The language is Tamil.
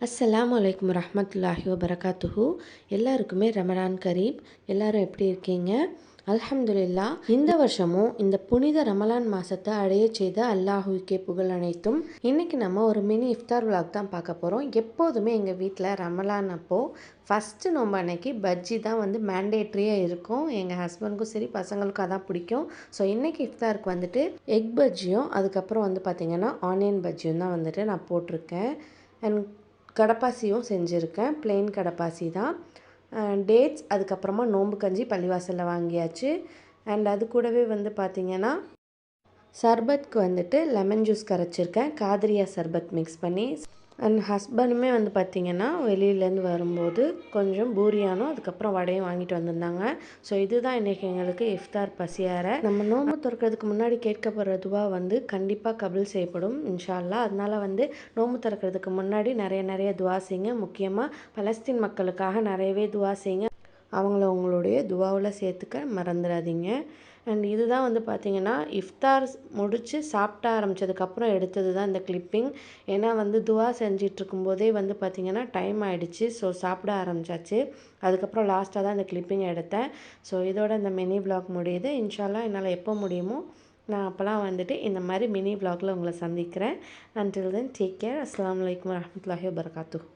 அஸ்ஸலாமு அலைக்கும் வரஹ்மத்துல்லாஹி வபரகாத்துஹு. எல்லாருக்குமே ரமலான் கரீம். எல்லாரும் எப்படி இருக்கீங்க? அல்ஹம்துலில்லாஹ். இந்த வருஷமும் இந்த புனித ரமலான் மாதத்தை அடைய செய்த அல்லாஹுக்கே புகழ் அனைத்தும். இன்றைக்கி நம்ம ஒரு மினி இஃப்தார் விலாக் தான் பார்க்க போகிறோம். எப்போதுமே எங்கள் வீட்டில் ரமலான் அப்போது ஃபஸ்ட்டு நோம்பு அன்னைக்கு பஜ்ஜி தான் வந்து மேண்டேட்ரியாக இருக்கும். எங்கள் ஹஸ்பண்டுக்கும் சரி பசங்களுக்கும் அதான் பிடிக்கும். ஸோ இன்றைக்கி இஃப்தாருக்கு வந்துட்டு எக் பஜ்ஜியும் அதுக்கப்புறம் வந்து பார்த்திங்கன்னா ஆனியன் பஜ்ஜியும் தான் வந்துட்டு நான் போட்டிருக்கேன். அண்ட் கடப்பாசியும் செஞ்சுருக்கேன். ப்ளெயின் கடப்பாசி தான். டேட்ஸ், அதுக்கப்புறமா நோம்பு கஞ்சி பள்ளிவாசலில் வாங்கியாச்சு. அண்ட் அது கூடவே வந்து பார்த்திங்கன்னா சர்பத்துக்கு வந்துட்டு லெமன் ஜூஸ் கரைச்சிருக்கேன், காதிரியா சர்பத் மிக்ஸ் பண்ணி. அண்ட் ஹஸ்பண்டுமே வந்து பார்த்திங்கன்னா வெளியிலேருந்து வரும்போது கொஞ்சம் பூரியானும் அதுக்கப்புறம் வடையும் வாங்கிட்டு வந்திருந்தாங்க. ஸோ இதுதான் இன்றைக்கி எங்களுக்கு இஃப்தார் பசியார. நம்ம நோம்பு திறக்கிறதுக்கு முன்னாடி கேட்கப்படுற துவா வந்து கண்டிப்பாக கபுல் செய்யப்படும் இன்ஷா அல்லாஹ். அதனால் வந்து நோம்பு திறக்கிறதுக்கு முன்னாடி நிறைய துவா செய்யுங்க. முக்கியமாக பலஸ்தீன் மக்களுக்காக நிறையவே துவா செய்யுங்க. அவங்கள உங்களுடைய துவாவில் சேர்த்துக்க மறந்துடாதீங்க. அண்ட் இதுதான் வந்து பார்த்திங்கன்னா இஃப்தார் முடித்து சாப்பிட ஆரம்பித்ததுக்கப்புறம் எடுத்தது தான் இந்த கிளிப்பிங். ஏன்னா வந்து துவா செஞ்சிட்ருக்கும்போதே வந்து பார்த்திங்கன்னா டைம் ஆகிடுச்சு. ஸோ சாப்பிட ஆரம்பித்தாச்சு. அதுக்கப்புறம் லாஸ்ட்டாக தான் இந்த கிளிப்பிங் எடுத்தேன். ஸோ இதோட இந்த மினி விலாக் முடியுது. இன்ஷா அல்லாஹ் என்னால் எப்போ முடியுமோ நான் அப்போலாம் வந்துட்டு இந்த மாதிரி மினி விலாகில் உங்களை சந்திக்கிறேன். Until then take care. அஸ்ஸலாமு அலைக்கும் வரஹ்மத்துல்லாஹி வபரகாத்துஹு.